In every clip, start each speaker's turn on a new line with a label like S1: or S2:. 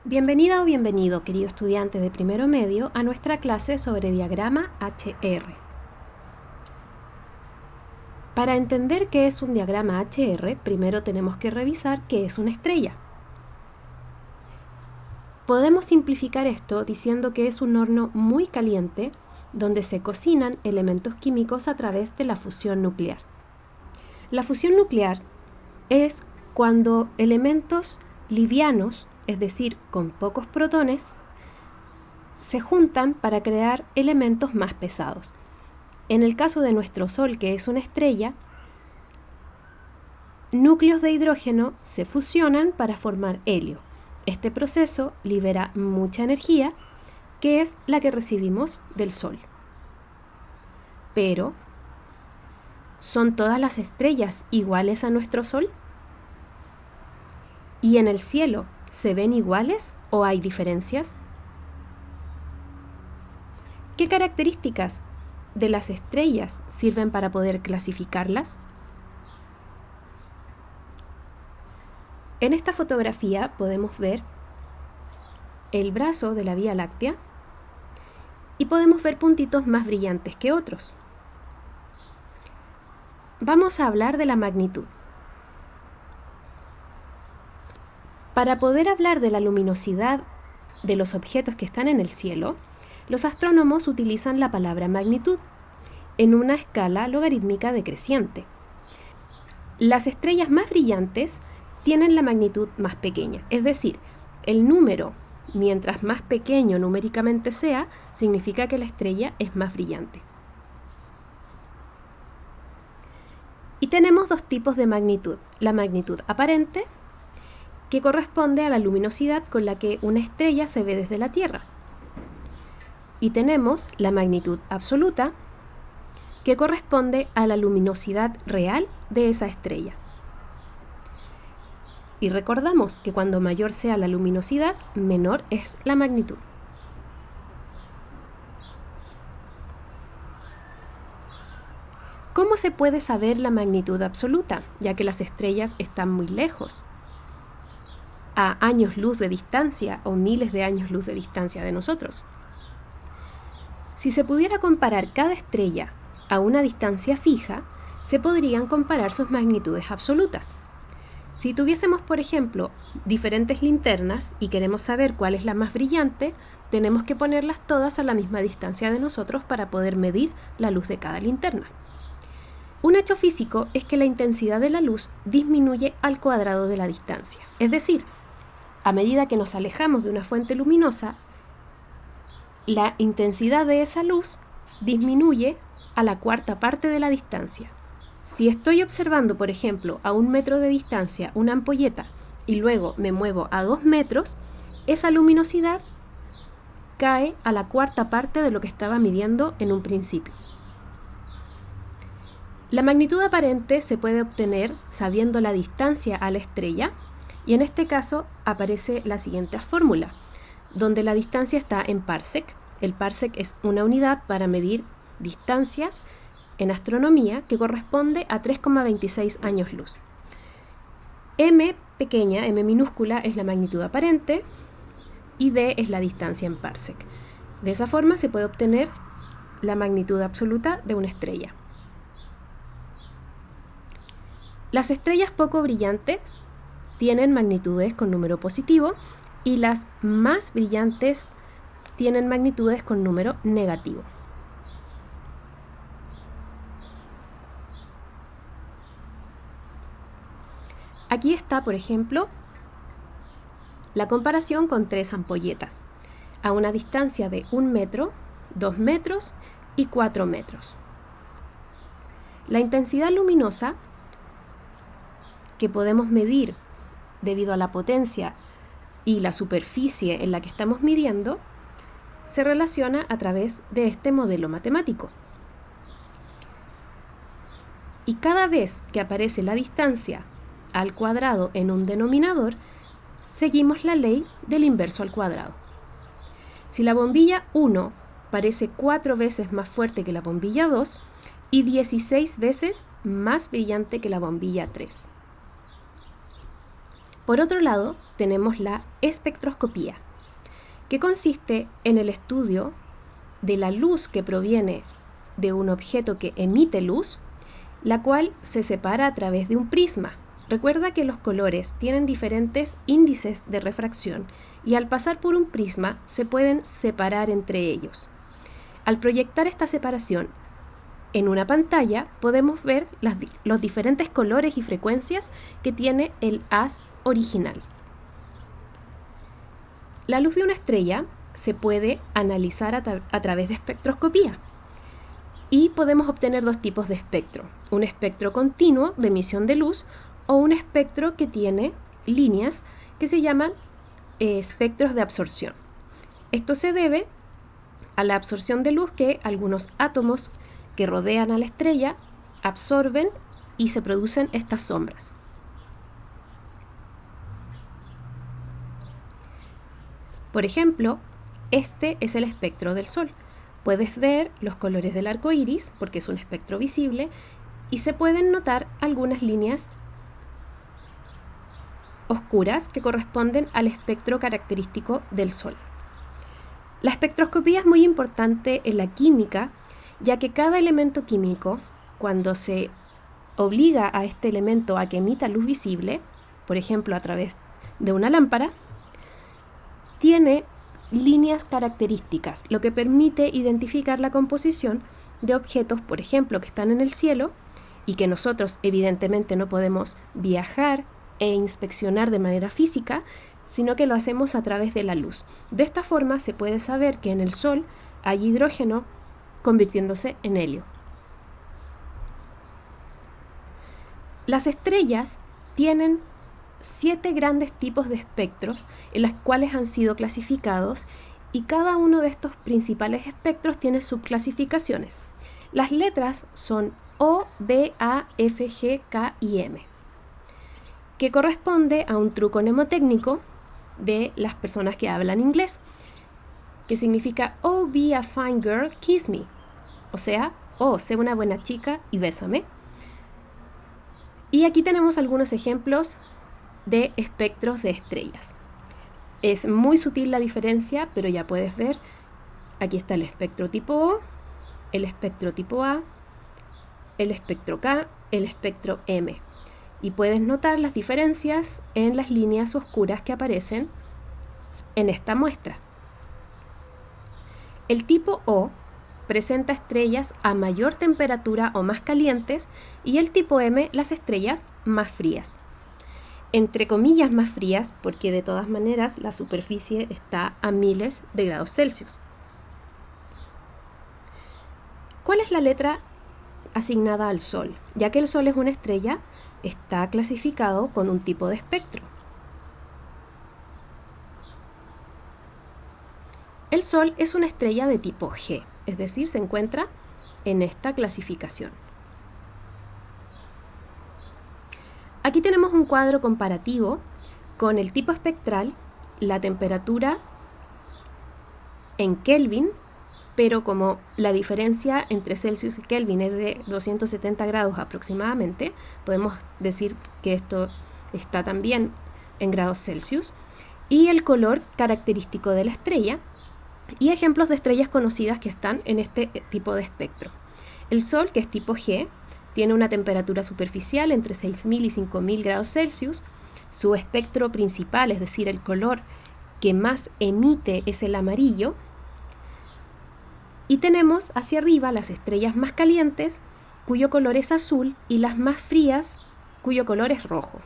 S1: Bienvenida o bienvenido, querido estudiante de primero medio, a nuestra clase sobre diagrama HR. Para entender qué es un diagrama HR, primero tenemos que revisar qué es una estrella. Podemos simplificar esto diciendo que es un horno muy caliente donde se cocinan elementos químicos a través de la fusión nuclear. La fusión nuclear es cuando elementos livianos, es decir, con pocos protones, se juntan para crear elementos más pesados. En el caso de nuestro Sol, que es una estrella, núcleos de hidrógeno se fusionan para formar helio. Este proceso libera mucha energía, que es la que recibimos del Sol. Pero, ¿son todas las estrellas iguales a nuestro Sol? ¿Y en el cielo se ven iguales o hay diferencias? ¿Qué características de las estrellas sirven para poder clasificarlas? En esta fotografía podemos ver el brazo de la Vía Láctea y podemos ver puntitos más brillantes que otros. Vamos a hablar de la magnitud. Para poder hablar de la luminosidad de los objetos que están en el cielo, los astrónomos utilizan la palabra magnitud en una escala logarítmica decreciente. Las estrellas más brillantes tienen la magnitud más pequeña, es decir, el número, mientras más pequeño numéricamente sea, significa que la estrella es más brillante. Y tenemos dos tipos de magnitud: la magnitud aparente, que corresponde a la luminosidad con la que una estrella se ve desde la Tierra. Y tenemos la magnitud absoluta, que corresponde a la luminosidad real de esa estrella. Y recordamos que cuando mayor sea la luminosidad, menor es la magnitud. ¿Cómo se puede saber la magnitud absoluta, ya que las estrellas están muy lejos, a años luz de distancia o miles de años luz de distancia de nosotros? Si se pudiera comparar cada estrella a una distancia fija, se podrían comparar sus magnitudes absolutas. Si tuviésemos, por ejemplo, diferentes linternas y queremos saber cuál es la más brillante, tenemos que ponerlas todas a la misma distancia de nosotros para poder medir la luz de cada linterna. Un hecho físico es que la intensidad de la luz disminuye al cuadrado de la distancia. Es decir, a medida que nos alejamos de una fuente luminosa, la intensidad de esa luz disminuye a la cuarta parte de la distancia. Si estoy observando, por ejemplo, a 1 metro de distancia una ampolleta y luego me muevo a 2 metros, esa luminosidad cae a la cuarta parte de lo que estaba midiendo en un principio. La magnitud aparente se puede obtener sabiendo la distancia a la estrella, y en este caso aparece la siguiente fórmula, donde la distancia está en parsec. El parsec es una unidad para medir distancias en astronomía que corresponde a 3,26 años luz. M pequeña, M minúscula, es la magnitud aparente y D es la distancia en parsec. De esa forma se puede obtener la magnitud absoluta de una estrella. Las estrellas poco brillantes tienen magnitudes con número positivo y las más brillantes tienen magnitudes con número negativo. Aquí está, por ejemplo, la comparación con 3 ampolletas a una distancia de 1 metro, 2 metros y 4 metros. La intensidad luminosa que podemos medir debido a la potencia y la superficie en la que estamos midiendo se relaciona a través de este modelo matemático. Y cada vez que aparece la distancia al cuadrado en un denominador, seguimos la ley del inverso al cuadrado. Si la bombilla 1 parece 4 veces más fuerte que la bombilla 2 y 16 veces más brillante que la bombilla 3. Por otro lado, tenemos la espectroscopía, que consiste en el estudio de la luz que proviene de un objeto que emite luz, la cual se separa a través de un prisma. Recuerda que los colores tienen diferentes índices de refracción y al pasar por un prisma se pueden separar entre ellos. Al proyectar esta separación en una pantalla podemos ver los diferentes colores y frecuencias que tiene el haz original. La luz de una estrella se puede analizar a través de espectroscopía y podemos obtener dos tipos de espectro: un espectro continuo de emisión de luz o un espectro que tiene líneas que se llaman espectros de absorción. Esto se debe a la absorción de luz que algunos átomos que rodean a la estrella absorben y se producen estas sombras. Por ejemplo, este es el espectro del Sol. Puedes ver los colores del arco iris porque es un espectro visible y se pueden notar algunas líneas oscuras que corresponden al espectro característico del Sol. La espectroscopía es muy importante en la química, ya que cada elemento químico, cuando se obliga a este elemento a que emita luz visible, por ejemplo a través de una lámpara, tiene líneas características, lo que permite identificar la composición de objetos, por ejemplo, que están en el cielo y que nosotros evidentemente no podemos viajar e inspeccionar de manera física, sino que lo hacemos a través de la luz. De esta forma se puede saber que en el Sol hay hidrógeno convirtiéndose en helio. Las estrellas tienen 7 grandes tipos de espectros en los cuales han sido clasificados y cada uno de estos principales espectros tiene subclasificaciones. Las letras son O, B, A, F, G, K y M, que corresponde a un truco mnemotécnico de las personas que hablan inglés, que significa Oh, be a fine girl, kiss me. O sea, oh, sé una buena chica y bésame. Y aquí tenemos algunos ejemplos de espectros de estrellas. Es muy sutil la diferencia, pero ya puedes ver. Aquí está el espectro tipo O, el espectro tipo A, el espectro K, el espectro M. Y puedes notar las diferencias en las líneas oscuras que aparecen en esta muestra. El tipo O presenta estrellas a mayor temperatura o más calientes y el tipo M las estrellas más frías. Entre comillas más frías porque de todas maneras la superficie está a miles de grados Celsius. ¿Cuál es la letra asignada al Sol? Ya que el Sol es una estrella, está clasificado con un tipo de espectro. El Sol es una estrella de tipo G, es decir, se encuentra en esta clasificación. Aquí tenemos un cuadro comparativo con el tipo espectral, la temperatura en Kelvin, pero como la diferencia entre Celsius y Kelvin es de 270 grados aproximadamente, podemos decir que esto está también en grados Celsius, y el color característico de la estrella, y ejemplos de estrellas conocidas que están en este tipo de espectro. El Sol, que es tipo G, tiene una temperatura superficial entre 6.000 y 5.000 grados Celsius. Su espectro principal, es decir, el color que más emite, es el amarillo. Y tenemos hacia arriba las estrellas más calientes, cuyo color es azul, y las más frías, cuyo color es rojo.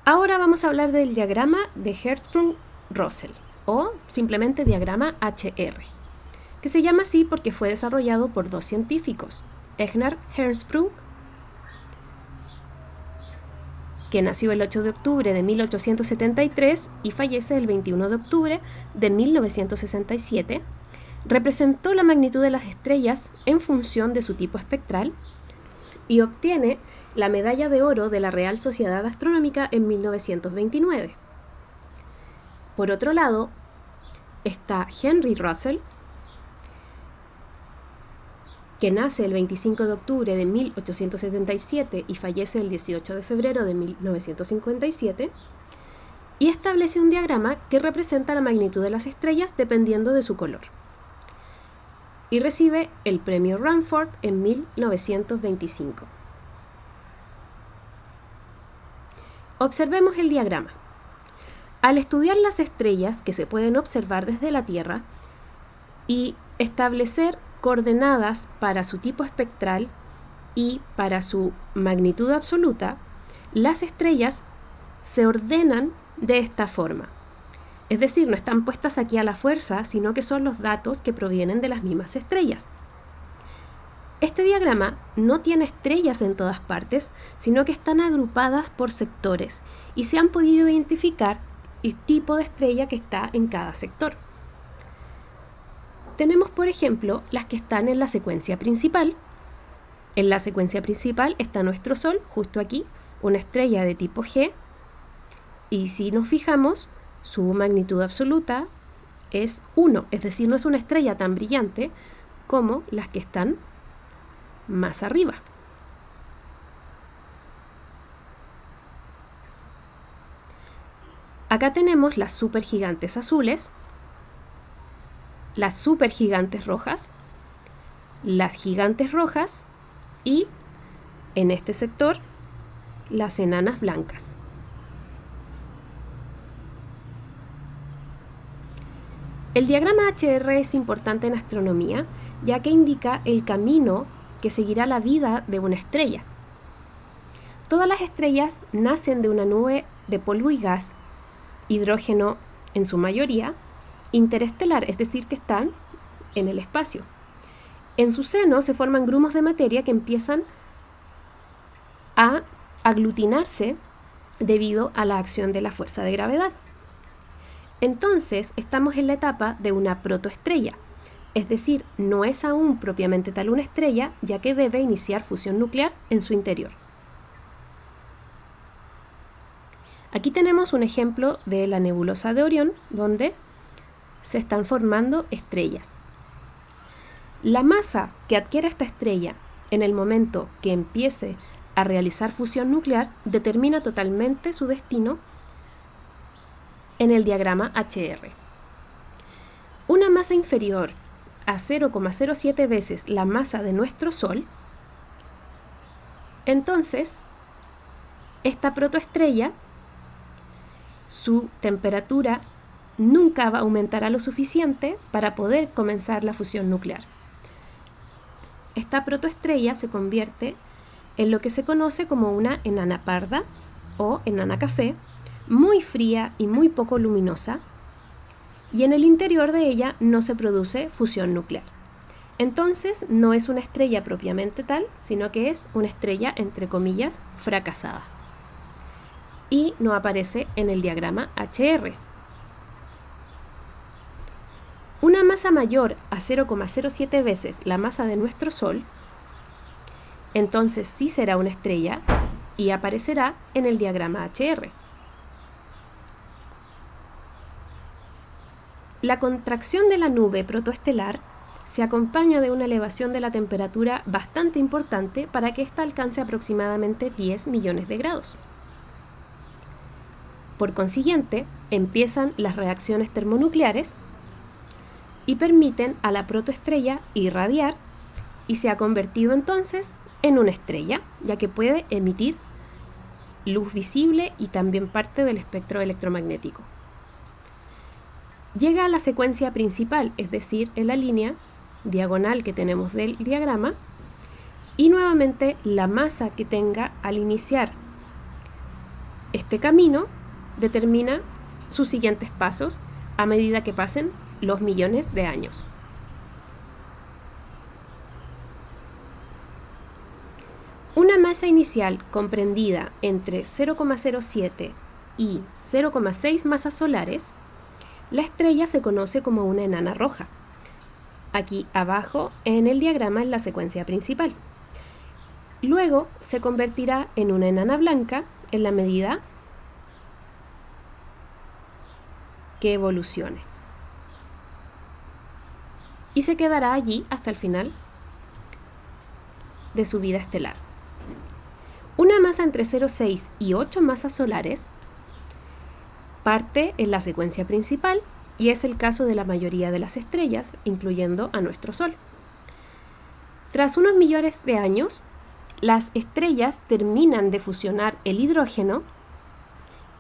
S1: Ahora vamos a hablar del diagrama de Hertzsprung-Russell, o simplemente diagrama HR, que se llama así porque fue desarrollado por dos científicos, Egnard Hertzsprung, que nació el 8 de octubre de 1873 y fallece el 21 de octubre de 1967, representó la magnitud de las estrellas en función de su tipo espectral y obtiene la medalla de oro de la Real Sociedad Astronómica en 1929. Por otro lado, está Henry Russell, que nace el 25 de octubre de 1877 y fallece el 18 de febrero de 1957, y establece un diagrama que representa la magnitud de las estrellas dependiendo de su color. Y recibe el premio Rumford en 1925. Observemos el diagrama. Al estudiar las estrellas que se pueden observar desde la Tierra y establecer coordenadas para su tipo espectral y para su magnitud absoluta, las estrellas se ordenan de esta forma. Es decir, no están puestas aquí a la fuerza, sino que son los datos que provienen de las mismas estrellas. Este diagrama no tiene estrellas en todas partes, sino que están agrupadas por sectores y se han podido identificar el tipo de estrella que está en cada sector. Tenemos, por ejemplo, las que están en la secuencia principal. En la secuencia principal está nuestro Sol, justo aquí, una estrella de tipo G, y si nos fijamos, su magnitud absoluta es 1, es decir, no es una estrella tan brillante como las que están más arriba. Acá tenemos las supergigantes azules, las supergigantes rojas, las gigantes rojas y, en este sector, las enanas blancas. El diagrama HR es importante en astronomía, ya que indica el camino que seguirá la vida de una estrella. Todas las estrellas nacen de una nube de polvo y gas, hidrógeno en su mayoría, interestelar, es decir, que están en el espacio. En su seno se forman grumos de materia que empiezan a aglutinarse debido a la acción de la fuerza de gravedad. Entonces, estamos en la etapa de una protoestrella, es decir, no es aún propiamente tal una estrella, ya que debe iniciar fusión nuclear en su interior. Aquí tenemos un ejemplo de la nebulosa de Orión, donde se están formando estrellas. La masa que adquiere esta estrella en el momento que empiece a realizar fusión nuclear determina totalmente su destino en el diagrama HR. Una masa inferior a 0,07 veces la masa de nuestro Sol, entonces esta protoestrella, su temperatura nunca va a aumentar lo suficiente para poder comenzar la fusión nuclear. Esta protoestrella se convierte en lo que se conoce como una enana parda o enana café, muy fría y muy poco luminosa, y en el interior de ella no se produce fusión nuclear. Entonces no es una estrella propiamente tal, sino que es una estrella, entre comillas, fracasada. Y no aparece en el diagrama HR. Una masa mayor a 0,07 veces la masa de nuestro Sol, entonces sí será una estrella y aparecerá en el diagrama HR. La contracción de la nube protoestelar se acompaña de una elevación de la temperatura bastante importante para que ésta alcance aproximadamente 10 millones de grados. Por consiguiente, empiezan las reacciones termonucleares y permiten a la protoestrella irradiar y se ha convertido entonces en una estrella, ya que puede emitir luz visible y también parte del espectro electromagnético. Llega a la secuencia principal, es decir, en la línea diagonal que tenemos del diagrama, y nuevamente la masa que tenga al iniciar este camino determina sus siguientes pasos a medida que pasen los millones de años. Una masa inicial comprendida entre 0,07 y 0,6 masas solares, la estrella se conoce como una enana roja. Aquí abajo en el diagrama es la secuencia principal. Luego se convertirá en una enana blanca en la medida que evolucione. Y se quedará allí hasta el final de su vida estelar. Una masa entre 0,6 y 8 masas solares parte en la secuencia principal y es el caso de la mayoría de las estrellas, incluyendo a nuestro Sol. Tras unos millones de años, las estrellas terminan de fusionar el hidrógeno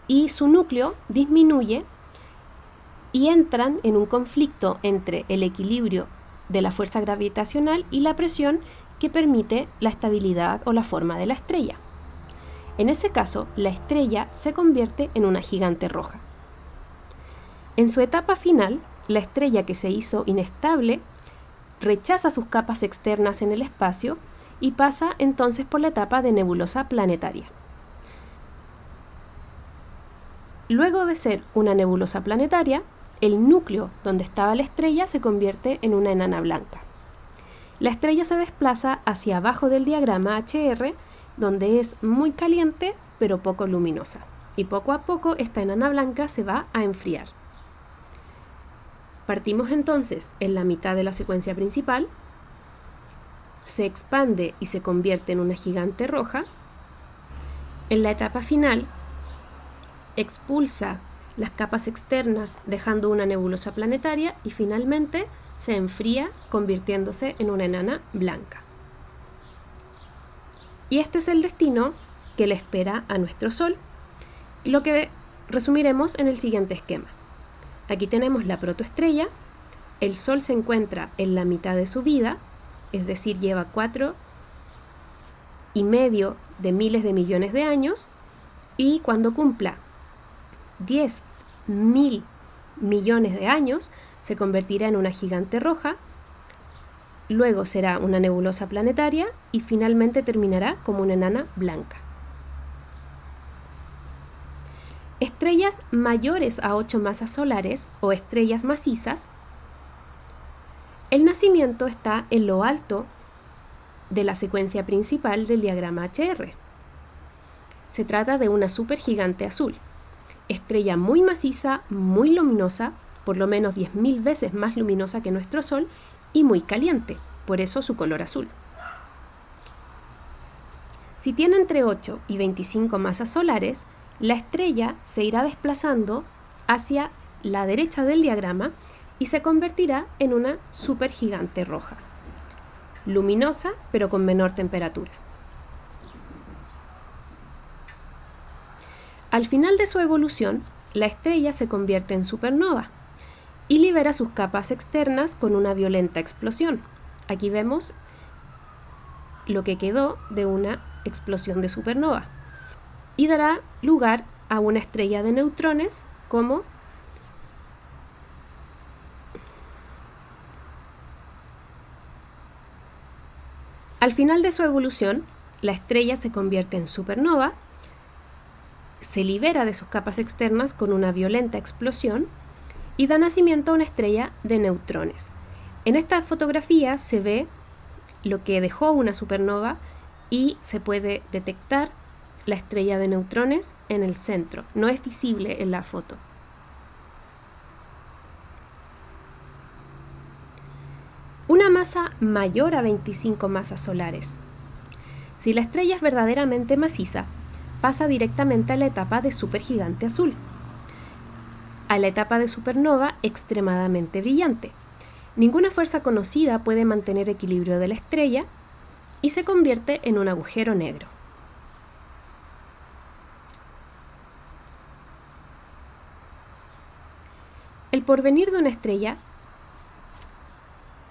S1: y su núcleo disminuye y entran en un conflicto entre el equilibrio de la fuerza gravitacional y la presión que permite la estabilidad o la forma de la estrella. En ese caso, la estrella se convierte en una gigante roja. En su etapa final, la estrella que se hizo inestable rechaza sus capas externas en el espacio y pasa entonces por la etapa de nebulosa planetaria. Luego de ser una nebulosa planetaria, el núcleo donde estaba la estrella se convierte en una enana blanca. La estrella se desplaza hacia abajo del diagrama HR, donde es muy caliente pero poco luminosa, y poco a poco esta enana blanca se va a enfriar. Partimos entonces en la mitad de la secuencia principal, se expande y se convierte en una gigante roja. En la etapa final, expulsa las capas externas dejando una nebulosa planetaria y finalmente se enfría convirtiéndose en una enana blanca. Y este es el destino que le espera a nuestro Sol, lo que resumiremos en el siguiente esquema. Aquí tenemos la protoestrella, el Sol se encuentra en la mitad de su vida, es decir, lleva 4,5 de miles de millones de años, y cuando cumpla 10.000 millones de años, se convertirá en una gigante roja, luego será una nebulosa planetaria y finalmente terminará como una enana blanca. Estrellas mayores a 8 masas solares o estrellas macizas, el nacimiento está en lo alto de la secuencia principal del diagrama HR. Se trata de una supergigante azul, estrella muy maciza, muy luminosa, por lo menos 10.000 veces más luminosa que nuestro Sol y muy caliente, por eso su color azul. Si tiene entre 8 y 25 masas solares, la estrella se irá desplazando hacia la derecha del diagrama y se convertirá en una supergigante roja, luminosa pero con menor temperatura. Al final de su evolución, la estrella se convierte en supernova y libera sus capas externas con una violenta explosión. Aquí vemos lo que quedó de una explosión de supernova y dará lugar a una estrella de neutrones como al final de su evolución, la estrella se convierte en supernova, se libera de sus capas externas con una violenta explosión y da nacimiento a una estrella de neutrones. En esta fotografía se ve lo que dejó una supernova y se puede detectar la estrella de neutrones en el centro. No es visible en la foto. Una masa mayor a 25 masas solares. Si la estrella es verdaderamente maciza, pasa directamente a la etapa de supergigante azul, a la etapa de supernova extremadamente brillante. Ninguna fuerza conocida puede mantener equilibrio de la estrella y se convierte en un agujero negro. El porvenir de una estrella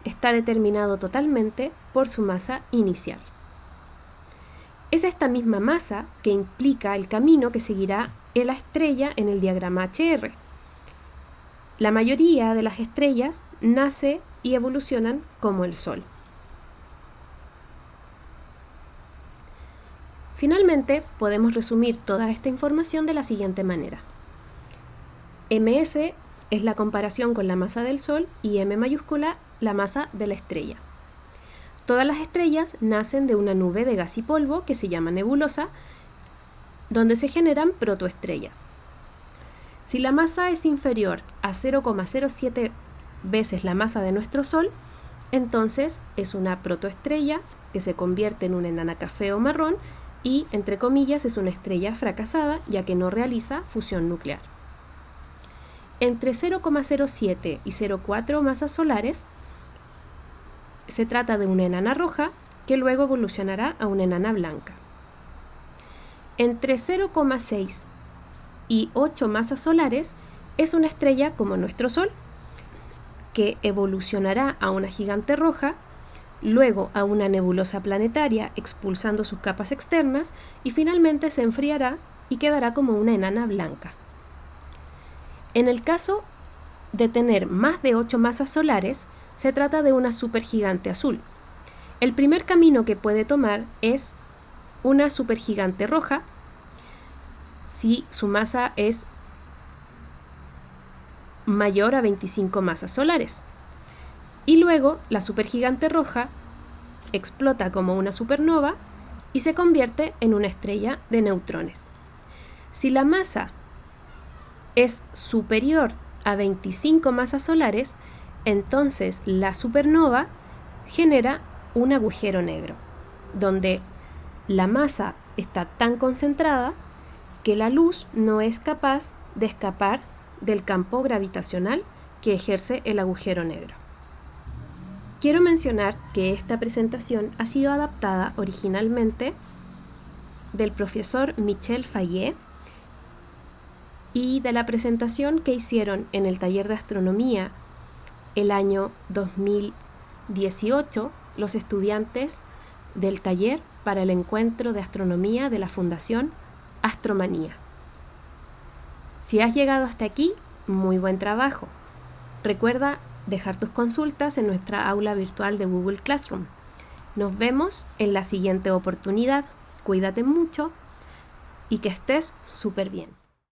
S1: está determinado totalmente por su masa inicial. Es esta misma masa que implica el camino que seguirá la estrella en el diagrama HR. La mayoría de las estrellas nace y evolucionan como el Sol. Finalmente, podemos resumir toda esta información de la siguiente manera. MS es la comparación con la masa del Sol y M mayúscula la masa de la estrella. Todas las estrellas nacen de una nube de gas y polvo que se llama nebulosa, donde se generan protoestrellas. Si la masa es inferior a 0,07 veces la masa de nuestro Sol, entonces es una protoestrella que se convierte en una enana café o marrón y, entre comillas, es una estrella fracasada ya que no realiza fusión nuclear. Entre 0,07 y 0,4 masas solares se trata de una enana roja que luego evolucionará a una enana blanca. Entre 0,6 y 8 masas solares es una estrella como nuestro Sol, que evolucionará a una gigante roja, luego a una nebulosa planetaria expulsando sus capas externas y finalmente se enfriará y quedará como una enana blanca. En el caso de tener más de 8 masas solares, se trata de una supergigante azul. El primer camino que puede tomar es una supergigante roja si su masa es mayor a 25 masas solares. Y luego la supergigante roja explota como una supernova y se convierte en una estrella de neutrones. Si la masa es superior a 25 masas solares, entonces la supernova genera un agujero negro, donde la masa está tan concentrada que la luz no es capaz de escapar del campo gravitacional que ejerce el agujero negro. Quiero mencionar que esta presentación ha sido adaptada originalmente del profesor Michel Fayet y de la presentación que hicieron en el taller de astronomía el año 2018 los estudiantes del taller para el encuentro de astronomía de la Fundación Astromanía. Si has llegado hasta aquí, muy buen trabajo. Recuerda dejar tus consultas en nuestra aula virtual de Google Classroom. Nos vemos en la siguiente oportunidad. Cuídate mucho y que estés súper bien.